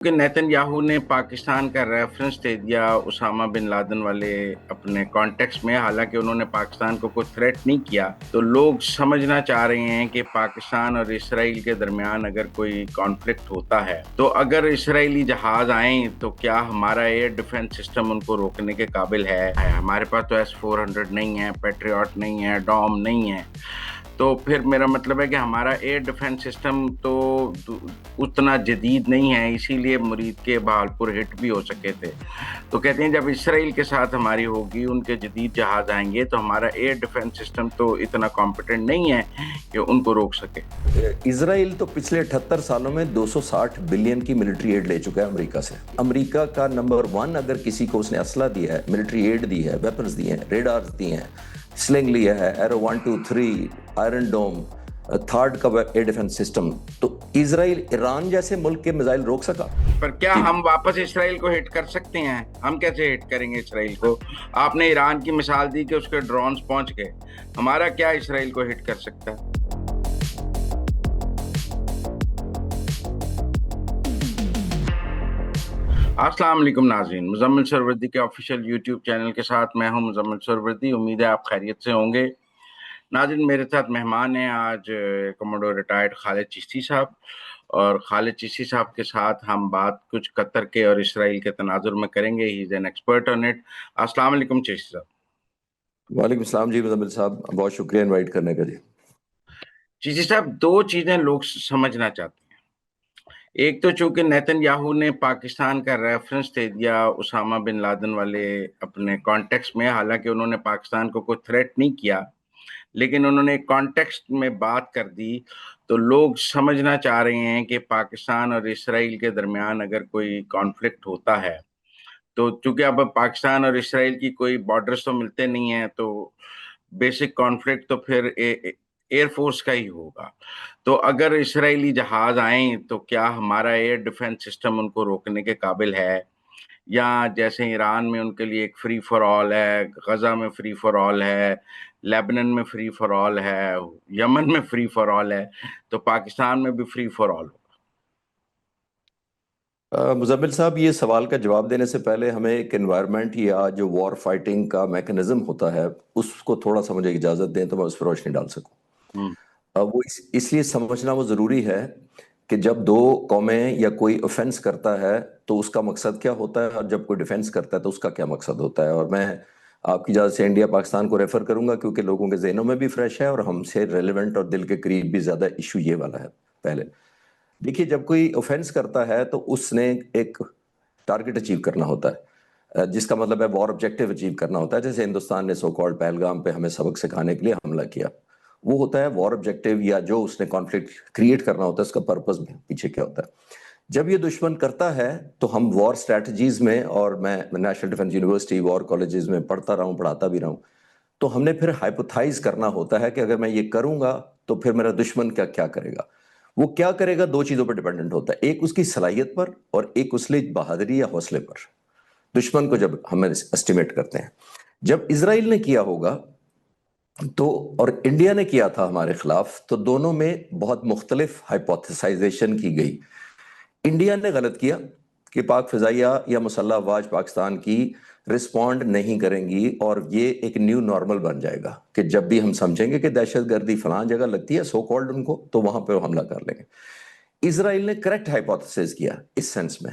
کہ نیتن یاہو نے پاکستان کا ریفرنس دے دیا اسامہ بن لادن والے اپنے کانٹیکس میں، حالانکہ انہوں نے پاکستان کو کوئی تھریٹ نہیں کیا، تو لوگ سمجھنا چاہ رہے ہیں کہ پاکستان اور اسرائیل کے درمیان اگر کوئی کانفلکٹ ہوتا ہے تو اگر اسرائیلی جہاز آئیں تو کیا ہمارا ایئر ڈیفنس سسٹم ان کو روکنے کے قابل ہے؟ ہمارے پاس تو S-400 نہیں ہے، پیٹریوٹ نہیں ہے، ڈوم نہیں ہے، تو پھر میرا مطلب ہے کہ ہمارا ایئر ڈیفنس سسٹم تو اتنا جدید نہیں ہے، اسی لیے مرید کے بہالپور ہٹ بھی ہو سکے تھے۔ تو کہتے ہیں جب اسرائیل کے ساتھ ہماری ہوگی، ان کے جدید جہاز آئیں گے تو ہمارا ایئر ڈیفنس سسٹم تو اتنا کمپیٹنٹ نہیں ہے کہ ان کو روک سکے۔ اسرائیل تو پچھلے 78 سالوں میں 260 بلین کی ملٹری ایڈ لے چکا ہے امریکہ سے۔ امریکہ کا نمبر 1 اگر کسی کو اس نے اسلحہ دیا ہے، ملٹری ایڈ دی ہے، ویپنز دی ہیں، ریڈارز دی ہیں، سلنگ لیا ہے، ایرو 1 2 3، آئرن ڈوم، تھارڈ کا ایئر ڈیفنس سسٹم، تو اسرائیل ایران جیسے ملک کے میزائل روک سکا؟ پر کیا ہم واپس اسرائیل کو ہٹ کر سکتے ہیں؟ ہم کیسے ہٹ کریں گے اسرائیل کو؟ آپ نے ایران کی مثال دی کہ اس کے ڈرونز پہنچ گئے، ہمارا کیا اسرائیل کو ہٹ کر سکتا ہے؟ السلام علیکم ناظرین، مزمل سروردی کے آفیشیل یوٹیوب چینل کے ساتھ میں ہوں مزمل سروردی۔ امید ہے آپ خیریت سے ہوں گے۔ ناظرین، میرے ساتھ مہمان ہیں آج کموڈور ریٹائرڈ خالد چشتی صاحب، اور خالد چشتی صاحب کے ساتھ ہم بات کچھ قطر کے اور اسرائیل کے تناظر میں کریں گے۔ He is an expert on it. السلام علیکم چشتی صاحب۔ وعلیکم السلام جی مزمل صاحب، بہت شکریہ انوائٹ کرنے کا جی۔ چشتی صاحب، دو چیزیں لوگ سمجھنا چاہتے ہیں۔ ایک تو چونکہ نیتن یاہو نے پاکستان کا ریفرنس دے دیا اسامہ بن لادن والے اپنے کانٹیکس میں، حالانکہ انہوں نے پاکستان کو کوئی تھریٹ نہیں کیا، لیکن انہوں نے کانٹیکسٹ میں بات کر دی، تو لوگ سمجھنا چاہ رہے ہیں کہ پاکستان اور اسرائیل کے درمیان اگر کوئی کانفلکٹ ہوتا ہے تو چونکہ اب پاکستان اور اسرائیل کی کوئی بارڈرز تو ملتے نہیں ہیں، تو بیسک کانفلکٹ تو پھر ایئر فورس کا ہی ہوگا۔ تو اگر اسرائیلی جہاز آئیں تو کیا ہمارا ایئر ڈیفنس سسٹم ان کو روکنے کے قابل ہے؟ یا جیسے ایران میں ان کے لیے ایک فری فار آل ہے، غزہ میں فری فار آل ہے، لیبنن میں فری فار آل ہے، یمن میں فری فار آل ہے، تو پاکستان میں بھی فری فار آل ہوگا؟ مزمل صاحب، یہ سوال کا جواب دینے سے پہلے ہمیں ایک انوائرمنٹ یا جو وار فائٹنگ کا میکنزم ہوتا ہے اس کو تھوڑا سا مجھے اجازت دیں تو میں اس پر روشنی ڈال سکوں۔ وہ اس لیے سمجھنا وہ ضروری ہے کہ جب دو قومیں یا کوئی اوفینس کرتا ہے تو اس کا مقصد کیا ہوتا ہے، اور جب کوئی ڈیفینس کرتا ہے تو اس کا کیا مقصد ہوتا ہے۔ اور میں آپ کی اجازت سے انڈیا پاکستان کو ریفر کروں گا کیونکہ لوگوں کے ذہنوں میں بھی فریش ہے اور ہم سے ریلیونٹ اور دل کے قریب بھی زیادہ ایشو یہ والا ہے۔ پہلے دیکھیے، جب کوئی اوفینس کرتا ہے تو اس نے ایک ٹارگٹ اچیو کرنا ہوتا ہے، جس کا مطلب ہے وار آبجیکٹیو اچیو کرنا ہوتا ہے۔ جیسے ہندوستان نے سو کالڈ پہلگام پہ ہمیں سبق سکھانے کے لیے حملہ کیا، وہ ہوتا ہے وار آبجیکٹیو، یا جو اس نے کانفلکٹ کریٹ کرنا ہوتا ہے اس کا پرپس پیچھے کیا ہوتا ہے۔ جب یہ دشمن کرتا ہے تو ہم وار اسٹریٹجیز میں، اور میں نیشنل ڈیفنس یونیورسٹی وار کالجز میں پڑھتا رہا ہوں، پڑھاتا بھی رہا ہوں، تو ہم نے پھر ہائپوتھائز کرنا ہوتا ہے کہ اگر میں یہ کروں گا تو پھر میرا دشمن کیا کرے گا۔ وہ کیا کرے گا دو چیزوں پر ڈیپینڈنٹ ہوتا ہے، ایک اس کی صلاحیت پر اور ایک اس لیے بہادری یا حوصلے پر، دشمن کو جب ہم اسٹیمیٹ کرتے ہیں۔ جب اسرائیل نے کیا ہوگا تو، اور انڈیا نے کیا تھا ہمارے خلاف، تو دونوں میں بہت مختلف ہائپوتھسائزیشن کی گئی۔ انڈیا نے غلط کیا کہ پاک فضائیہ یا مسلح افواج پاکستان کی رسپونڈ نہیں کریں گی، اور یہ ایک نیو نارمل بن جائے گا کہ جب بھی ہم سمجھیں گے کہ دہشت گردی فلاں جگہ لگتی ہے سو کالڈ ان کو، تو وہاں پہ وہ حملہ کر لیں گے۔ اسرائیل نے کریکٹ ہائپوتھسس کیا اس سینس میں۔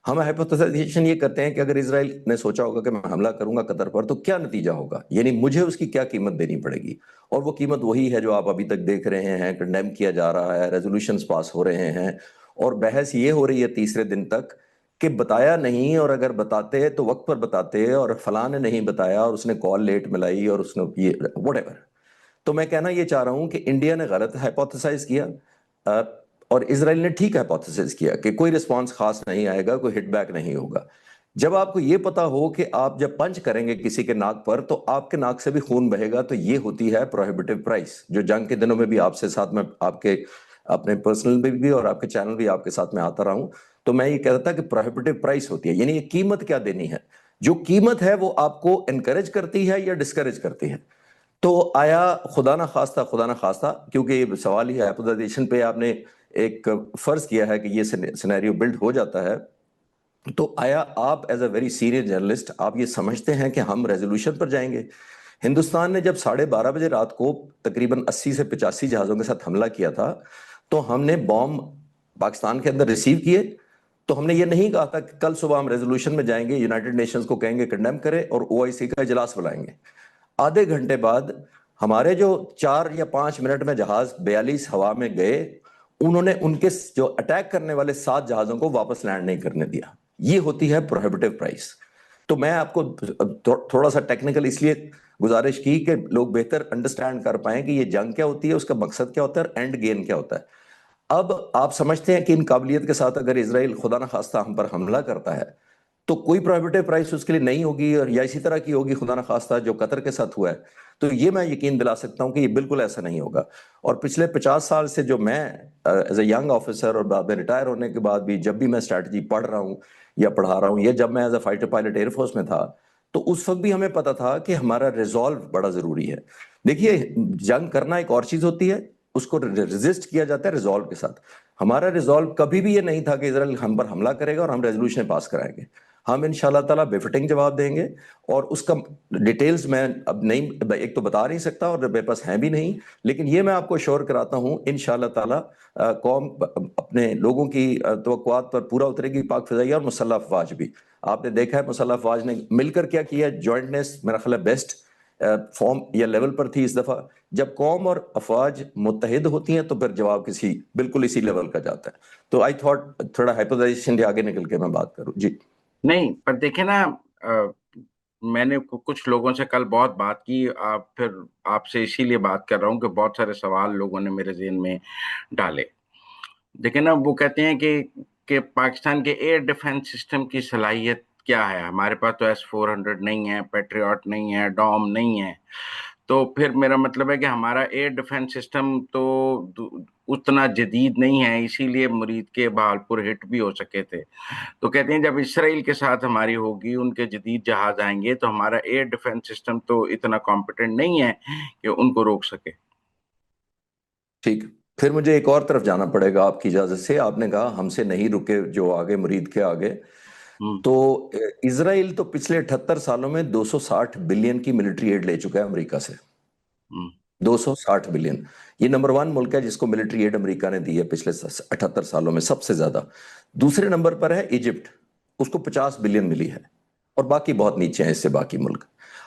ہم ہائپوتھسائزیشن یہ کرتے ہیں کہ اگر اسرائیل نے سوچا ہوگا کہ میں حملہ کروں گا قطر پر تو کیا نتیجہ ہوگا، یعنی مجھے اس کی کیا قیمت دینی پڑے گی، اور وہ قیمت وہی ہے جو آپ ابھی تک دیکھ رہے ہیں، کنڈیم کیا جا رہا ہے، ریزولوشنز پاس ہو رہے ہیں، اور بحث یہ ہو رہی ہے تیسرے دن تک کہ بتایا نہیں، اور اگر بتاتے تو وقت پر بتاتے، اور فلاں نے نہیں بتایا اور اس نے کال لیٹ ملائی اور اس نے یہ وٹ ایور۔ تو میں کہنا یہ چاہ رہا ہوں کہ انڈیا نے غلط ہائپوتھسائز کیا، اور اسرائیل نے ٹھیک ہائپوتھسائز کیا کہ کوئی رسپانس خاص نہیں آئے گا، کوئی ہٹ بیک نہیں ہوگا۔ جب آپ کو یہ پتا ہو کہ آپ جب پنچ کریں گے کسی کے ناک پر تو آپ کے ناک سے بھی خون بہے گا، تو یہ ہوتی ہے پروہیبٹیو پرائس، جو جنگ کے دنوں میں بھی آپ سے ساتھ میں آپ کے اپنے پرسنل بھی اور آپ کے چینل بھی آپ کے ساتھ میں آتا رہا ہوں، تو میں یہ کہتا تھا کہ پروہیبٹیو پرائس ہوتی ہے، یعنی یہ قیمت کیا دینی ہے۔ جو قیمت ہے وہ آپ کو انکریج کرتی ہے یا ڈسکریج کرتی ہے۔ تو آیا خدا نہ خواستہ کیونکہ یہ سوال ہی ہائپوتھیزیشن پہ آپ نے ایک فرض کیا ہے کہ یہ سینیریو بلڈ ہو جاتا ہے، تو آیا آپ as a very senior journalist آپ یہ سمجھتے ہیں کہ ہم ریزولوشن پر جائیں گے؟ ہندوستان نے جب 12:30 بجے رات کو تقریباً 80 سے 85 جہازوں کے ساتھ حملہ کیا تھا، تو ہم نے بام پاکستان کے اندر ریسیو کیے، تو ہم نے یہ نہیں کہا تھا کہ کل صبح ہم ریزولوشن میں جائیں گے، یونائٹڈ نیشنز کو کہیں گے کنڈیم کرے اور OIC کا اجلاس بلائیں گے۔ آدھے گھنٹے بعد ہمارے جو 4 یا 5 منٹ میں جہاز 42 ہوا میں گئے، انہوں نے ان کے جو اٹیک کرنے والے 7 جہازوں کو واپس لینڈ نہیں کرنے دیا۔ یہ ہوتی ہے پروہیبٹیو پرائس۔ تو میں آپ کو تھوڑا سا ٹیکنیکل اس لیے گزارش کی کہ لوگ بہتر انڈرسٹینڈ کر پائیں کہ یہ جنگ کیا ہوتی ہے، اس کا مقصد کیا ہوتا ہے اور اینڈ گیم کیا ہوتا ہے۔ اب آپ سمجھتے ہیں کہ ان قابلیت کے ساتھ اگر اسرائیل خدا نہ خواستہ ہم پر حملہ کرتا ہے تو کوئی پروہیبٹیو پرائس اس کے لیے نہیں ہوگی، اور یا اسی طرح کی ہوگی خدا نہ خواستہ جو قطر کے ساتھ ہوا ہے؟ تو یہ میں یقین دلا سکتا ہوں کہ یہ بالکل ایسا نہیں ہوگا۔ اور پچھلے 50 سال سے جو میں ایز اے ینگ آفیسر اور بعد میں ریٹائر ہونے کے بعد بھی جب بھی میں اسٹریٹجی پڑھ رہا ہوں یا پڑھا رہا ہوں، یا جب میں as a fighter pilot air force میں تھا، تو اس وقت بھی ہمیں پتا تھا کہ ہمارا ریزالو بڑا ضروری ہے۔ دیکھیے، جنگ کرنا ایک اور چیز ہوتی ہے، اس کو ریزسٹ کیا جاتا ہے ریزالو کے ساتھ۔ ہمارا ریزالو کبھی بھی یہ نہیں تھا کہ اسرائیل ہم پر حملہ کرے گا اور ہم ریزولوشن پاس کرائیں گے۔ ہم ان شاء اللہ تعالیٰ بے فٹنگ جواب دیں گے، اور اس کا ڈیٹیلز میں اب نہیں، ایک تو بتا نہیں سکتا اور میرے پاس ہیں بھی نہیں، لیکن یہ میں آپ کو شور کراتا ہوں ان شاء اللہ تعالیٰ قوم اپنے لوگوں کی توقعات پر پورا اترے گی، پاک فضائیہ اور مسلح افواج بھی۔ آپ نے دیکھا ہے مسلح افواج نے مل کر کیا کیا، جوائنٹنیس میرا خیال ہے بیسٹ فارم یا لیول پر تھی اس دفعہ۔ جب قوم اور افواج متحد ہوتی ہیں تو پھر جواب بالکل اسی لیول کا جاتا ہے۔ تو آئی تھاٹ تھوڑا ہائپوتھیزیشن کے آگے نکل کے میں بات کروں۔ جی نہیں، پر دیکھیں نا، میں نے کچھ لوگوں سے کل بہت بات کی، پھر آپ سے اسی لیے بات کر رہا ہوں کہ بہت سارے سوال لوگوں نے میرے ذہن میں ڈالے۔ دیکھیں نا، وہ کہتے ہیں کہ پاکستان کے ایئر ڈیفنس سسٹم کی صلاحیت کیا ہے؟ ہمارے پاس تو S-400 نہیں ہے، پیٹریوٹ نہیں ہے، ڈوم نہیں ہے۔ تو پھر میرا مطلب ہے کہ ہمارا ایئر ڈیفنس سسٹم تو اتنا جدید نہیں ہے، اسی لیے مرید کے بہالپور ہٹ بھی ہو سکے تھے۔ تو کہتے ہیں جب اسرائیل کے ساتھ ہماری ہوگی، ان کے جدید جہاز آئیں گے، تو ہمارا ایئر ڈیفنس سسٹم تو اتنا کمپیٹنٹ نہیں ہے کہ ان کو روک سکے۔ ٹھیک، پھر مجھے ایک اور طرف جانا پڑے گا آپ کی اجازت سے۔ آپ نے کہا ہم سے نہیں رکے جو آگے، مرید کے آگے۔ تو اسرائیل تو پچھلے 78 سالوں میں 260 بلین کی ملٹری ایڈ لے چکا ہے امریکہ سے۔ 260 بلین، یہ نمبر 1 ملک ہے جس کو ملٹری ایڈ امریکہ نے دی ہے پچھلے 78 سالوں میں، سب سے زیادہ۔ دوسرے نمبر پر ہے ایجپٹ، اس کو 50 بلین ملی ہے، اور باقی بہت نیچے ہیں اس سے باقی ملک۔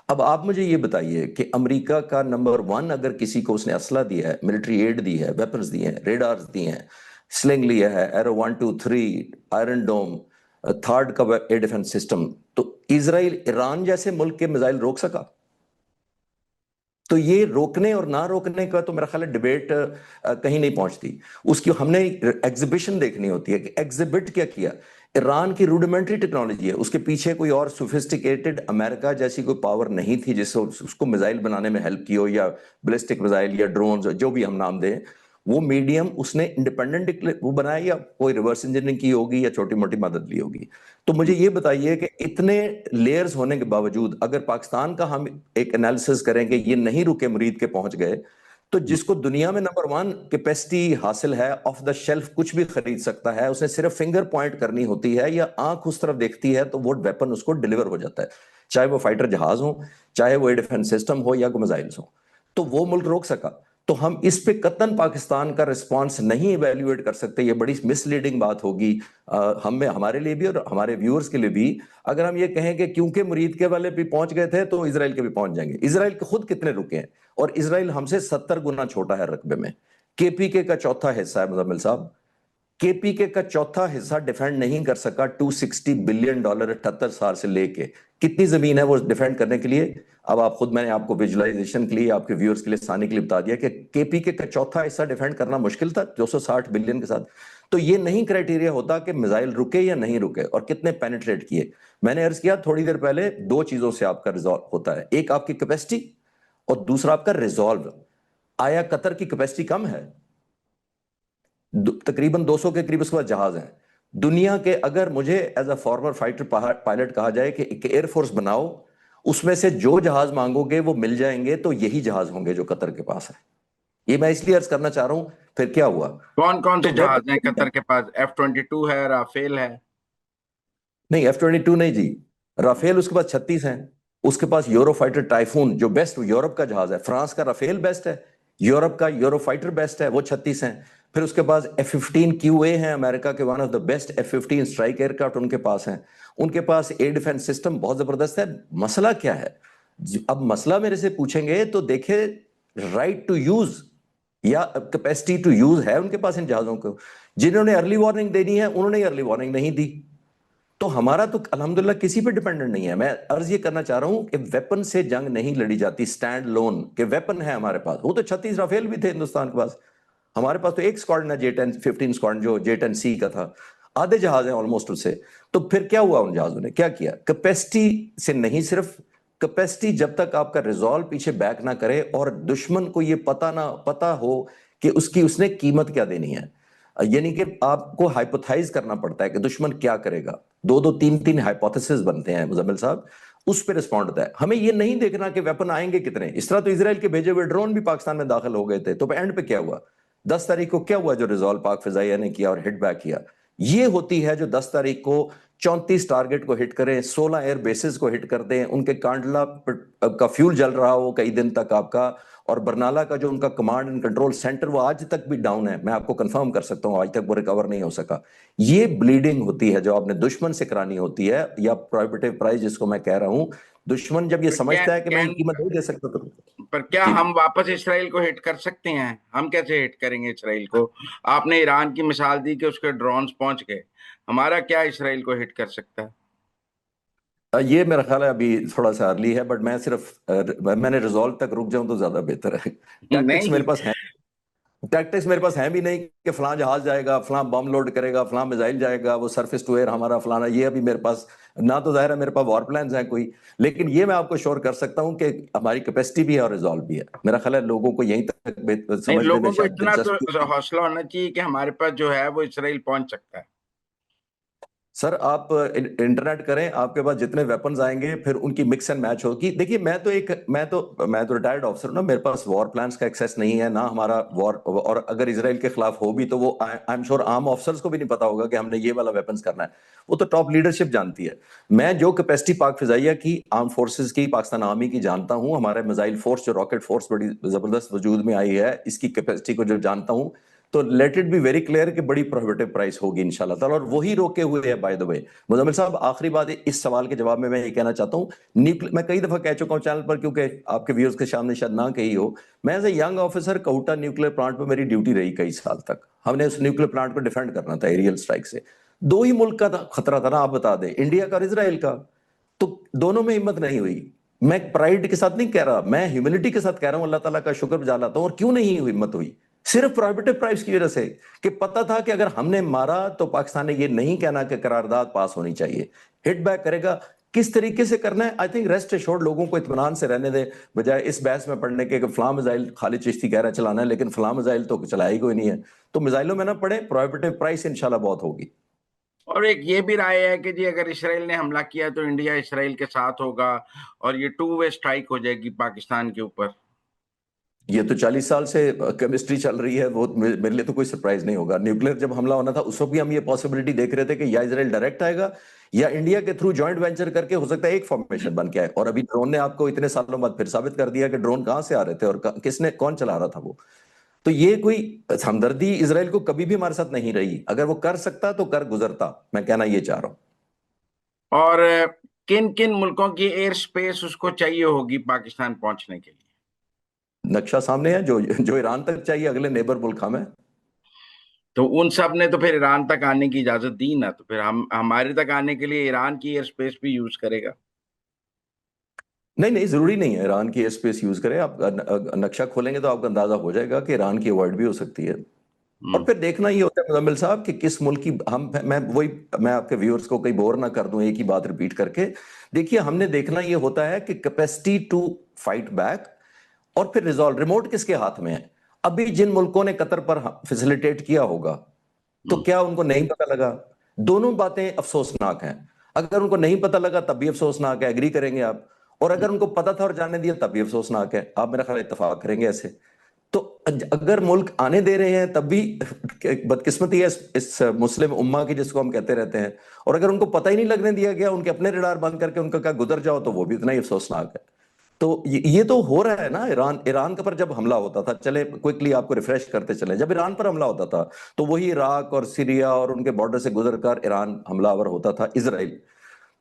اب آپ مجھے یہ بتائیے کہ امریکہ کا نمبر 1 اگر کسی کو اس نے اسلحہ دیا ہے، ملٹری ایڈ دی ہے، ویپنز دی ہیں، ریڈارز دی ہیں، سلنگ لیا ہے، ایرو 1 2 3، آئرن ڈوم، تھارڈ کا ایئر ڈیفنس سسٹم، تو اسرائیل ایران جیسے ملک کے میزائل روک سکا؟ تو یہ روکنے اور نہ روکنے کا تو میرا خیال ہے ڈیبیٹ کہیں نہیں پہنچتی۔ اس کی ہم نے ایگزیبیشن دیکھنی ہوتی ہے کہ ایگزیبٹ کیا کیا۔ ایران کی روڈیمنٹری ٹیکنالوجی ہے، اس کے پیچھے کوئی اور سوفسٹیکیٹڈ امریکہ جیسی کوئی پاور نہیں تھی جس سے اس کو میزائل بنانے میں ہیلپ کی ہو، یا بلسٹک میزائل یا ڈرونز، جو بھی ہم نام دیں۔ وہ میڈیم اس نے انڈیپینڈنٹ وہ بنایا، یا کوئی ریورس انجینئرنگ کی ہوگی یا چھوٹی موٹی مدد لی ہوگی؟ تو مجھے یہ بتائیے کہ اتنے لیئرز ہونے کے باوجود اگر پاکستان کا ہم ایک انالیسس کریں کہ یہ نہیں رکے، مرید کے پہنچ گئے، تو جس کو دنیا میں نمبر 1 کیپیسٹی حاصل ہے، آف دا شیلف کچھ بھی خرید سکتا ہے، اسے صرف فنگر پوائنٹ کرنی ہوتی ہے یا آنکھ اس طرف دیکھتی ہے تو وہ ویپن اس کو ڈیلیور ہو جاتا ہے، چاہے وہ فائٹر جہاز ہوں، چاہے وہ ایئر ڈیفنس سسٹم ہو یا کوئی میزائلز ہوں۔ تو وہ ملک روک سکا؟ تو ہم اس پہ قطعاً پاکستان کا رسپانس نہیں ایویلیویٹ کر سکتے، یہ بڑی مس لیڈنگ بات ہوگی ہمارے لیے بھی اور ہمارے ویورز کے لیے بھی، اگر ہم یہ کہیں کہ کیونکہ مرید کے والے بھی پہنچ گئے تھے تو اسرائیل کے بھی پہنچ جائیں گے۔ اسرائیل کے خود کتنے رکے ہیں، اور اسرائیل ہم سے 70 گنا چھوٹا ہے رقبے میں۔ KPK کا چوتھا حصہ ہے مزمل صاحب، KPK کا چوتھا حصہ ڈیفینڈ نہیں کر سکا $260 بلین 78 سال سے لے کے۔ کتنی زمین ہے وہ ڈیفینڈ کرنے کے لیے؟ اب آپ خود، میں نے آپ کو ویژوائزیشن کے لیے، آپ کے ویورز کے لیے، ثانی کے لیے بتا دیا کہ KPK کا چوتھا حصہ ڈیفینڈ کرنا مشکل تھا 260 بلین کے ساتھ۔ تو یہ نہیں کرائٹیریا ہوتا کہ میزائل رکے یا نہیں رکے اور کتنے پینیٹریٹ کیے۔ میں نے عرض کیا تھوڑی دیر پہلے، 2 چیزوں سے آپ کا ریزالو ہوتا ہے، ایک آپ کی کیپیسٹی اور دوسرا آپ کا ریزالو۔ آیا قطر کی کیپیسٹی کم ہے؟ تقریباً 200 کے قریب اس کے بعد جہاز ہیں دنیا کے۔ اگر مجھے as a former fighter pilot کہا جائے کہ ایک ایئر فورس بناؤ اس میں سے جو جہاز مانگو گے وہ مل جائیں گے، تو یہی جہاز ہوں گے جو قطر کے پاس ہے. یہ میں اس لیے عرض کرنا چاہ رہا ہوں. پھر کیا ہوا؟ کون کون سے تو جہاز ہیں قطر کے پاس؟ F-22 ہے، رافیل ہے؟ نہیں، F-22 نہیں جی. رافیل اس کے پاس 36 ہیں. اس کے پاس یورو فائٹر ٹائفون جو بیسٹ یورپ کا جہاز ہے. فرانس کا رافیل بیسٹ ہے، یورپ کا یورو فائٹر بیسٹ ہے، وہ 36 ہیں. پھر اس کے پاس F-15QA ہیں، امریکہ کے one of the best F-15 strike aircraft ان کے پاس ہیں. ان کے پاس ایئر ڈیفنس سسٹم بہت زبردست ہے. مسئلہ کیا ہے؟ اب مسئلہ میرے سے پوچھیں گے تو دیکھیں، رائٹ ٹو یوز یا کیپیسٹی ٹو یوز ہے ان کے پاس ان جہازوں کو. جنہوں نے ارلی وارننگ دینی ہے انہوں نے ارلی وارننگ نہیں دی. تو ہمارا تو الحمدللہ کسی پہ ڈیپینڈنٹ نہیں ہے. میں عرض یہ کرنا چاہ رہا ہوں کہ ویپن سے جنگ نہیں لڑی جاتی سٹینڈ لون، کہ ویپن ہے ہمارے پاس. وہ تو 36 رافیل بھی تھے ہندوستان کے پاس. ہمارے پاس تو ایک اسکواڈن ہے J-10 اسکواڈن جو J-10C کا تھا. آدھے جہاز ہیں آلموسٹ اس سے. تو پھر کیا ہوا؟ ان جہازوں نے کیا کیا؟ کیپیسٹی سے نہیں، صرف کیپیسٹی جب تک آپ کا ریزالو پیچھے بیک نہ کرے اور دشمن کو یہ پتا ہو کہ اس نے قیمت کیا دینی ہے. یعنی کہ آپ کو ہائپوتھائز کرنا پڑتا ہے کہ دشمن کیا کرے گا. 2-3 ہائپوتھیسز بنتے ہیں مزمل صاحب، اس پہ رسپونڈ ہوتا ہے. ہمیں یہ نہیں دیکھنا کہ ویپن آئیں گے کتنے. اس طرح تو اسرائیل کے بھیجے ہوئے ڈرون بھی پاکستان میں داخل ہو گئے تھے. تو اینڈ پہ کیا ہوا؟ 10 تاریخ کو کیا ہوا جو ریزالو پاک فضائیہ نے کیا اور ہٹ بیک کیا؟ یہ ہوتی ہے جو 10 تاریخ کو 34 ٹارگٹ کو ہٹ کریں، 16 ایئر بیسز کو ہٹ کر دیں، ان کے کانڈلا کا فیول جل رہا ہو کئی دن تک آپ کا، اور برنالہ کا جو ان کا کمانڈ اینڈ کنٹرول سینٹر وہ آج تک بھی ڈاؤن ہے. میں آپ کو کنفرم کر سکتا ہوں آج تک وہ ریکور نہیں ہو سکا. یہ بلیڈنگ ہوتی ہے جو آپ نے دشمن سے کرانی ہوتی ہے، یا پروہیبٹیو پرائز جس کو میں کہہ رہا ہوں. دشمن جب یہ سمجھتا ہے کہ میں یہ قیمت نہیں دے سکتا تو پر کیا ہم واپس اسرائیل کو ہٹ کر سکتے ہیں؟ ہم کیسے ہٹ کریں گے اسرائیل کو؟ آپ نے ایران کی مثال دی کہ اس کے ڈرونز پہنچ گئے. ہمارا کیا اسرائیل کو ہٹ کر سکتا ہے؟ یہ میرا خیال ہے ابھی تھوڑا سا ارلی ہے، بٹ میں نے ریزالو تک رک جاؤں تو زیادہ بہتر ہے. ٹیکٹکس میرے پاس ہیں، ٹیکٹکس میرے پاس ہیں بھی نہیں کہ فلاں جہاز جائے گا، فلاں بم لوڈ کرے گا، فلاں میزائل جائے گا، وہ سرفیس ٹو ایئر ہمارا فلانا. یہ ابھی میرے پاس نہ تو ظاہر ہے میرے پاس وار پلانز ہیں کوئی، لیکن یہ میں آپ کو شور کر سکتا ہوں کہ ہماری کیپیسٹی بھی ہے اور ریزالو بھی ہے. میرا خیال ہے لوگوں کو یہیں تک سمجھنے میں لوگوں کو شاید اتنا دلچسپی. تو حوصلہ ہونا چاہیے کہ ہمارے پاس جو ہے وہ اسرائیل پہنچ سکتا ہے. سر آپ انٹرنیٹ کریں، آپ کے پاس جتنے ویپنز آئیں گے پھر ان کی مکس اینڈ میچ ہوگی. دیکھیے میں تو ریٹائرڈ آفیسر ہوں نا، میرے پاس وار پلانز کا ایکسیس نہیں ہے، نہ ہمارا وار، اور اگر اسرائیل کے خلاف ہو بھی تو وہ آئی ایم شور عام آفیسرز کو بھی نہیں پتا ہوگا کہ ہم نے یہ والا ویپنز کرنا ہے. وہ تو ٹاپ لیڈرشپ جانتی ہے. میں جو کیپیسٹی پاک فضائیہ کی، آرم فورسز کی، پاکستان آرمی کی جانتا ہوں، ہمارے میزائل فورس جو راکٹ فورس بڑی زبردست وجود میں آئی ہے، اس کی کیپیسٹی کو جو جانتا ہوں، تو let it be very clear کہ بڑی پروہیبٹیو پرائس ہوگی انشاءاللہ تعالیٰ، اور وہی روکے ہوئے ہے. بائی دا وے مزمل صاحب، آخری بات اس سوال کے جواب میں یہ کہنا چاہتا ہوں، میں کئی دفعہ کہہ چکا ہوں چینل پر، کیونکہ آپ کے ویورز کے سامنے شاید نہ کہی ہو، میں as a young officer Kota nuclear plant پہ میری ڈیوٹی رہی کئی سال تک. ہم نے اس نیوکلیر پلانٹ کو ڈیفینڈ کرنا تھا ایریل سٹرائک سے. 2 ہی ملک کا خطرہ تھا نا، آپ بتا دیں، انڈیا کا اور اسرائیل کا. تو دونوں میں ہمت نہیں ہوئی. میں پرائڈ کے ساتھ نہیں کہہ رہا، میں ہیومنٹی کے ساتھ کہہ رہا ہوں، اللہ تعالیٰ کا شکر بجا لاتا ہوں. اور کیوں نہیں ہمت ہوئی؟ صرف پروہیبٹیو پرائز کی وجہ سے، کہ پتہ تھا کہ اگر ہم نے مارا تو پاکستان نے یہ نہیں کہنا کہ قرارداد پاس ہونی چاہیے، ہٹ بیک کرے گا. کس طریقے سے کرنا ہے، آئی تھنک ریسٹ ایشورڈ لوگوں کو اطمینان سے رہنے دے، بجائے اس بحث میں پڑھنے کے کہ فلاں میزائل خالد چشتی کہہ رہا ہے چلانا ہے، لیکن فلاں میزائل تو چلایا ہی کوئی نہیں ہے. تو میزائلوں میں نہ پڑے، پروہیبٹیو پرائس انشاءاللہ بہت ہوگی. اور ایک یہ بھی رائے ہے کہ جی اگر اسرائیل نے حملہ کیا تو انڈیا اسرائیل کے ساتھ ہوگا اور یہ 2 وے اسٹرائک ہو جائے گی پاکستان کے اوپر. یہ تو 40 سال سے کیمسٹری چل رہی ہے، وہ میرے لیے تو کوئی سرپرائز نہیں ہوگا. نیوکلیر جب حملہ ہونا تھا اس وقت بھی ہم یہ پاسبلٹی دیکھ رہے تھے کہ یا اسرائیل ڈائریکٹ آئے گا یا انڈیا کے تھرو جوائنٹ وینچر کر کے ہو سکتا ہے ایک فارمیشن بن کے آئے. اور ابھی ڈرون نے آپ کو اتنے سالوں بعد پھر ثابت کر دیا کہ ڈرون کہاں سے آ رہے تھے اور کون چلا رہا تھا وہ. تو یہ کوئی ہمدردی اسرائیل کو کبھی بھی ہمارے ساتھ نہیں رہی. اگر وہ کر سکتا تو کر گزرتا، میں کہنا یہ چاہ رہا ہوں. اور کن کن ملکوں کی ایئر سپیس اس کو چاہیے ہوگی پاکستان پہنچنے کے لیے؟ نقشہ سامنے ہے، جو ایران تک چاہیے، اگلے نیبر ملک ہم ہیں. تو ان سب نے تو پھر ایران تک آنے کی اجازت دی نا، تو پھر ہمارے تک آنے کے لیے ایران کی ایئر سپیس بھی یوز کرے گا؟ نہیں، ضروری نہیں ہے ایران کی ایئر سپیس یوز کرے. آپ نقشہ کھولیں گے تو آپ کو اندازہ ہو جائے گا کہ ایران کی اوائڈ بھی ہو سکتی ہے. اور پھر دیکھنا یہ ہوتا ہے مزمل صاحب کہ کس ملک کی میں آپ کے ویورز کو کئی بور نہ کر دوں ایک ہی بات ریپیٹ کر کے. دیکھیے ہم نے دیکھنا یہ ہوتا ہے کہ کیپیسٹی ٹو فائٹ بیک اور پھر ریزالو ریموٹ کس کے ہاتھ میں ہے. ابھی جن ملکوں نے قطر پر فیسیلیٹیٹ کیا ہوگا تو کیا ان کو نہیں پتہ لگا؟ دونوں باتیں افسوسناک ہیں. اگر ان کو نہیں پتہ لگا تب بھی افسوسناک ہے، ایگری کریں گے آپ. اور اگر ان کو پتا تھا اور جانے دیا تب بھی افسوسناک ہے. آپ میرا خیال اتفاق کریں گے ایسے. تو اگر ملک آنے دے رہے ہیں تب بھی بدقسمتی ہے اس مسلم امہ کی جس کو ہم کہتے رہتے ہیں. اور اگر ان کو پتہ ہی نہیں لگنے دیا گیا, ان کے اپنے ریڈار بند کر کے ان کا کہا گزر جاؤ, تو وہ بھی اتنا ہی افسوسناک ہے. تو یہ تو ہو رہا ہے نا. ایران کا پر جب حملہ ہوتا تھا, چلے کوئکلی آپ کو ریفریش کرتے چلیں, جب ایران پر حملہ ہوتا تھا تو وہی عراق اور سیریا اور ان کے بارڈر سے گزر کر ایران حملہ آور ہوتا تھا اسرائیل.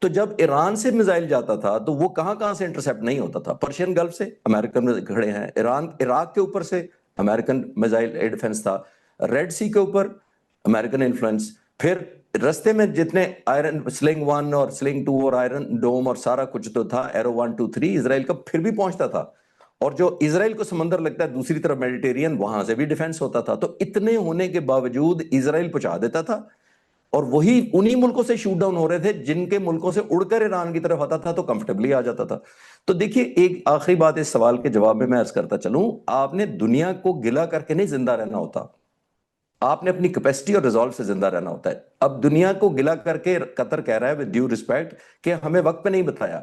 تو جب ایران سے میزائل جاتا تھا تو وہ کہاں سے انٹرسیپٹ نہیں ہوتا تھا؟ پرشین گلف سے امریکن کھڑے ہیں, ایران عراق کے اوپر سے امریکن میزائل ایئر ڈیفنس تھا, ریڈ سی کے اوپر امریکن انفلوئنس, پھر رستے میں جتنے آئرن سلنگ 1 اور سلنگ 2 اور آئرن ڈوم اور سارا کچھ تو تھا, ایرو 1 2 3 اسرائیل کا پھر بھی پہنچتا تھا. اور جو اسرائیل کو سمندر لگتا ہے دوسری طرف میڈیٹیرین, وہاں سے بھی ڈیفنس ہوتا تھا. تو اتنے ہونے کے باوجود اسرائیل پہنچا دیتا تھا, اور وہی انہی ملکوں سے شوٹ ڈاؤن ہو رہے تھے جن کے ملکوں سے اڑ کر ایران کی طرف آتا تھا تو کمفرٹیبلی آ جاتا تھا. تو دیکھیے, ایک آخری بات اس سوال کے جواب میں عرض کرتا چلوں, آپ نے دنیا کو گلا کر کے نہیں زندہ رہنا ہوتا, آپ نے اپنی کیپیسٹی اور ریزولو سے زندہ رہنا ہوتا ہے. اب دنیا کو گلا کر کے قطر کہہ رہا ہے ود ڈیو ریسپیکٹ کہ ہمیں وقت پہ نہیں بتایا.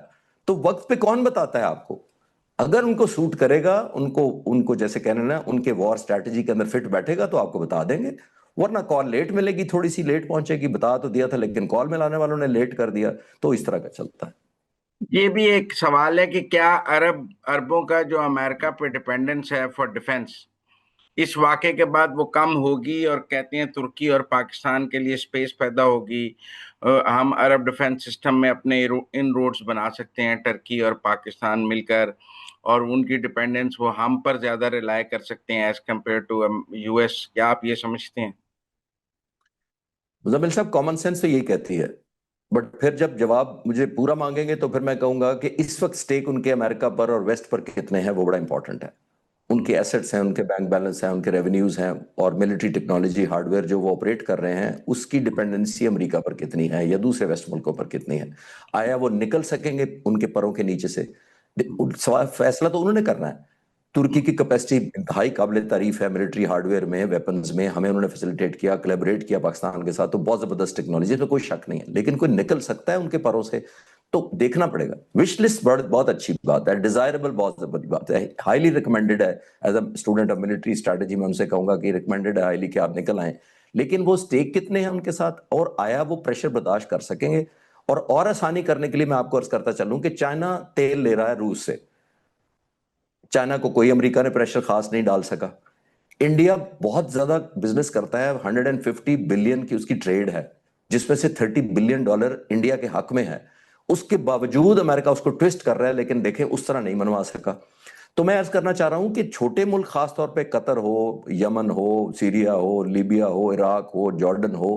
تو وقت پہ کون بتاتا ہے آپ کو؟ اگر ان کو سوٹ کرے گا, ان کو جیسے کہنا نا ان کے وار اسٹریٹجی کے اندر فٹ بیٹھے گا تو آپ کو بتا دیں گے. ورنہ کال لیٹ ملے گی, تھوڑی سی لیٹ پہنچے گی, بتا تو دیا تھا لیکن کال ملانے والوں نے لیٹ کر دیا. تو اس طرح کا چلتا ہے. یہ بھی ایک سوال ہے کہ کیا عربوں کا جو امریکہ پہ ڈیپینڈنس ہے فار ڈیفenس, اس واقعے کے بعد وہ کم ہوگی, اور کہتے ہیں ترکی اور پاکستان کے لیے سپیس پیدا ہوگی, ہم عرب ڈیفنس سسٹم میں اپنے ان روڈز بنا سکتے ہیں ٹرکی اور پاکستان مل کر, اور ان کی ڈیپینڈنس وہ ہم پر زیادہ ریلائی کر سکتے ہیں as compare to U S. کیا آپ یہ سمجھتے ہیں؟ مزمل صاحب, کامن سینس تو یہی کہتی ہے, بٹ پھر جب جواب مجھے پورا مانگیں گے تو پھر میں کہوں گا کہ اس وقت سٹیک ان کے امریکہ پر اور ویسٹ پر کتنے ہیں وہ بڑا امپورٹنٹ ہے. ان کے ایسٹس ہیں, ان کے بینک بیلنس ہیں, ان کے ریونیوز ہیں, اور ملٹری ٹیکنالوجی ہارڈ ویئر جو وہ آپریٹ کر رہے ہیں اس کی ڈیپینڈنسی امریکہ پر کتنی ہے یا دوسرے ویسٹ ملکوں پر کتنی ہے. آیا وہ نکل سکیں گے ان کے پروں کے نیچے سے؟ فیصلہ تو انہوں نے کرنا ہے. ترکی کی کیپیسٹی انتہائی قابل تعریف ہے ملٹری ہارڈ ویئر میں, ویپنز میں, ہمیں انہوں نے فیسیلیٹیٹ کیا, کولیبریٹ کیا پاکستان کے ساتھ, تو بہت زبردست ٹیکنالوجی ہے, کوئی شک نہیں ہے. لیکن کوئی نکل سکتا ہے ان کے پروں سے تو دیکھنا پڑے گا. وش لسٹ بہت اچھی بات ہے, ڈیزائربل بہت بڑی بات ہے, ہائیلی ریکمینڈڈ ہے. As a student of military strategy میں ان سے کہوں گا کہ ریکمینڈڈ ہے ہائیلی کہ آپ نکل آئیں. لیکن وہ سٹیک کتنے ہیں ان کے ساتھ, اور آیا وہ پریشر برداشت کر سکیں گے؟ اور آسانی کرنے کے لیے میں آپ کو عرض کرتا چلوں کہ چائنا تیل لے رہا ہے روس سے, چائنا کو کوئی امریکہ نے پریشر خاص نہیں ڈال سکا. انڈیا بہت زیادہ بزنس کرتا ہے, 150 بلین کی اس کی ٹریڈ ہے, جس میں سے $30 بلین انڈیا کے حق میں ہے. اس کے باوجود امریکہ اس کو ٹویسٹ کر رہا ہے, لیکن دیکھیں اس طرح نہیں منوا سکا. تو میں عرض کرنا چاہ رہا ہوں کہ چھوٹے ملک, خاص طور پہ قطر ہو, یمن ہو, سیریا ہو, لیبیا ہو, عراق ہو, جارڈن ہو,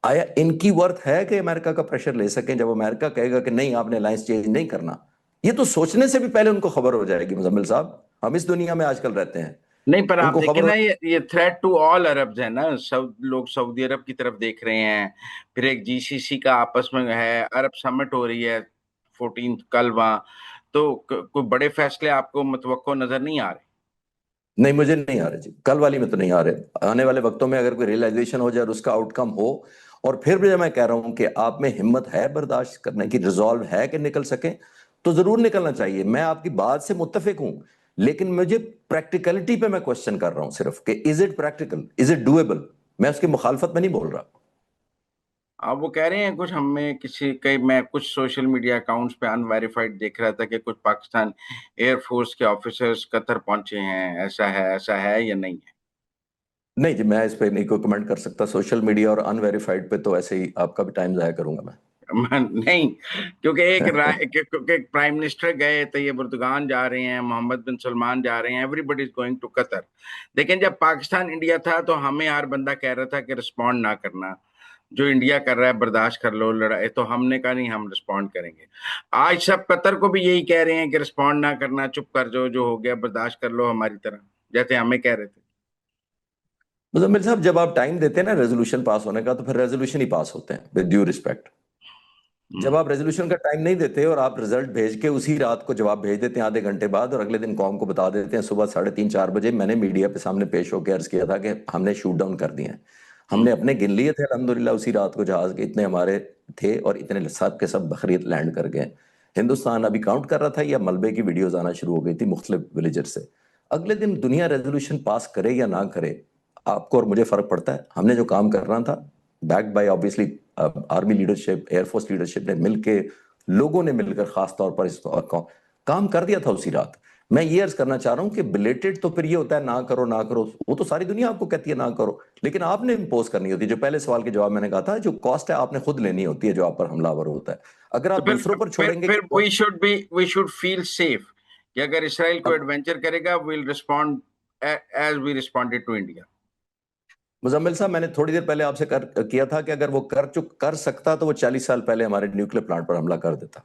آیا ان کی ورتھ ہے کہ امریکہ کا پریشر لے سکیں جب امریکہ کہے گا کہ نہیں آپ نے الائنس چینج نہیں کرنا؟ یہ تو سوچنے سے بھی پہلے ان کو خبر ہو جائے گی. مزمل صاحب, ہم اس دنیا میں آج کل رہتے ہیں, نہیں, پر ان آپ کو دیکھیں خبر ہو. نا, یہ تھریٹ ٹو آل عربز ہے نا. لوگ سعودی عرب کی طرف دیکھ رہے ہیں, پھر ایک جی سی سی کا آپس میں ہے, عرب سمٹ ہو رہی ہے 14 کل وہاں. تو کوئی بڑے فیصلے آپ کو متوقع نظر نہیں آ رہے؟ نہیں, مجھے نہیں آ رہے جی, کل والی میں تو نہیں آ رہے. آنے والے وقتوں میں اگر کوئی ریئلائزیشن ہو جائے اور اس کا آؤٹ کم ہو, اور پھر بھی میں کہہ رہا ہوں کہ آپ میں ہمت ہے برداشت کرنے کی, ریزولو ہے کہ نکل سکیں, تو ضرور نکلنا چاہیے. میں آپ کی بات سے متفق ہوں, لیکن مجھے پریکٹیکلٹی پہ میں کوشچن کر رہا ہوں صرف کہ is it practical, is it doable. میں اس کی مخالفت میں نہیں بول رہا. اب وہ کہہ رہے ہیں کچھ, میں کچھ سوشل میڈیا اکاؤنٹس پہ ان ویریفائڈ دیکھ رہا تھا کہ کچھ پاکستان ایئر فورس کے آفیسرز قطر پہنچے ہیں. ایسا ہے یا نہیں ہے؟ نہیں جی, میں اس پہ نہیں کوئی کمنٹ کر سکتا. سوشل میڈیا اور ان ویریفائڈ پہ تو ایسے ہی آپ کا بھی ٹائم ضائع کروں گا میں. نہیں, کیونکہ ایک پرائم منسٹر گئے, طیب اردگان جا رہے ہیں, محمد بن سلمان جا رہے ہیں, everybody is going to Qatar. لیکن جب پاکستان انڈیا تھا تو ہمیں ہر بندہ کہہ رہا تھا کہ رسپونڈ نہ کرنا, جو انڈیا کر رہا ہے برداشت کر لو لڑائی. تو ہم نے کہا نہیں, ہم رسپونڈ کریں گے. آج سب قطر کو بھی یہی کہہ رہے ہیں کہ رسپونڈ نہ کرنا, چپ کر جو ہو گیا برداشت کر لو ہماری طرح, جیسے ہمیں کہہ رہے تھے. مزمل صاحب, جب آپ ٹائم دیتے ہیں نا ریزولوشن پاس ہونے کا, تو پھر ریزولوشن ہی پاس ہوتے ہیں ود ڈیو ریسپیکٹ. جب آپ ریزولوشن کا ٹائم نہیں دیتے اور آپ رزلٹ بھیج کے اسی رات کو جواب بھیج دیتے ہیں آدھے گھنٹے بعد, اور اگلے دن قوم کو بتا دیتے ہیں صبح 3:30 4 بجے, میں نے میڈیا پہ سامنے پیش ہو کے عرض کیا تھا کہ ہم نے شوٹ ڈاؤن کر دیے ہیں. ہم نے اپنے گن لیے تھے الحمدللہ اسی رات کو جہاز کے, اتنے ہمارے تھے اور اتنے سب کے سب بخریت لینڈ کر گئے. ہندوستان ابھی کاؤنٹ کر رہا تھا یا ملبے کی ویڈیوز آنا شروع ہو گئی تھی مختلف ولیجر سے. اگلے دن دنیا ریزولوشن پاس کرے یا نہ کرے, آپ کو اور مجھے فرق پڑتا ہے. ہم نے جو کام کرنا تھا, back by obviously army leadership, air force leadership نے مل کے, لوگوں نے مل کر خاص طور پر اس کام کر دیا تھا اسی رات. میں یہ عرض کرنا چاہ رہا ہوں کہ بلیٹڈ تو پھر یہ ہوتا ہے نہ کرو نہ کرو, وہ تو ساری دنیا آپ کو کہتی ہے نہ کرو, لیکن آپ نے امپوز کرنی ہوتی ہے. جو پہلے سوال کے جواب میں نے کہا تھا, جو کاسٹ ہے آپ نے خود لینی ہوتی ہے جو آپ پر حملہ آور ہوتا ہے. اگر آپ دوسروں پر چھوڑیں گے, we should feel safe کہ اگر اسرائیل کو ایڈونچر کرے گا we'll respond as we responded to India. Muzammil صاحب, میں نے تھوڑی دیر پہلے آپ سے کیا تھا کہ اگر وہ کر سکتا تو وہ 40 سال پہلے ہمارے نیوکلیر پلانٹ پر حملہ کر دیتا,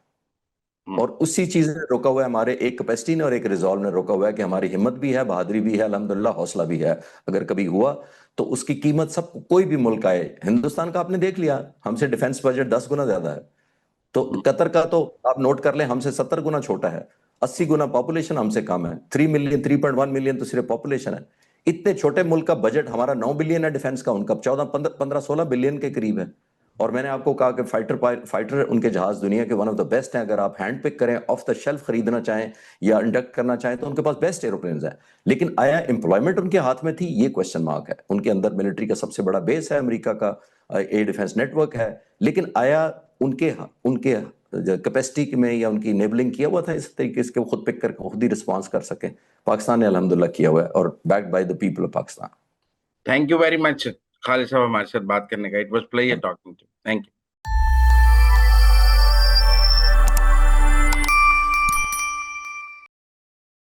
اور اسی چیز نے روکا ہوا ہے. ہمارے ایک کیپیسٹی نے اور ایک ریزالو نے روکا ہوا ہے کہ ہماری ہمت بھی ہے, بہادری بھی ہے, الحمدللہ حوصلہ بھی ہے. اگر کبھی ہوا تو اس کی قیمت سب کوئی بھی ملک آئے, ہندوستان کا آپ نے دیکھ لیا, ہم سے ڈیفنس بجٹ 10 گنا زیادہ ہے. تو قطر کا تو آپ نوٹ کر لیں ہم سے 70 گنا چھوٹا ہے, 80 گنا پاپولیشن ہم سے کم ہے. 3.1 ملین تو صرف پاپولیشن ہے. اتنے چھوٹے ملک کا بجٹ ہمارا 9 بلین ہے ڈیفنس کا, ان کا 15-16 بلین کے قریب ہے. اور میں نے آپ کو کہا کہ فائٹر ان کے جہاز دنیا کے ون آف دا بیسٹ ہیں. اگر آپ ہینڈ پک کریں, آف دا شیلف خریدنا چاہیں یا انڈکٹ کرنا چاہیں تو ان کے پاس بیسٹ ایروپلینز ہیں. لیکن آیا امپلائمنٹ ان کے ہاتھ میں تھی, یہ کوشچن مارک ہے. ان کے اندر ملٹری کا سب سے بڑا بیس ہے, امریکہ کا ایئر ڈیفنس نیٹ ورک ہے, لیکن آیا ان کے کیپیسٹی میں یا ان کی انیبلنگ کیا ہوا تھا اس طریقے سے کہ وہ خود پک کر خود ہی رسپانس کر سکیں؟ پاکستان نے الحمدللہ کیا ہوا ہے, اور backed by the people of Pakistan. Thank you very much Khalid sahab ہمارے ساتھ بات کرنے کا. It was player talking to. Thank you.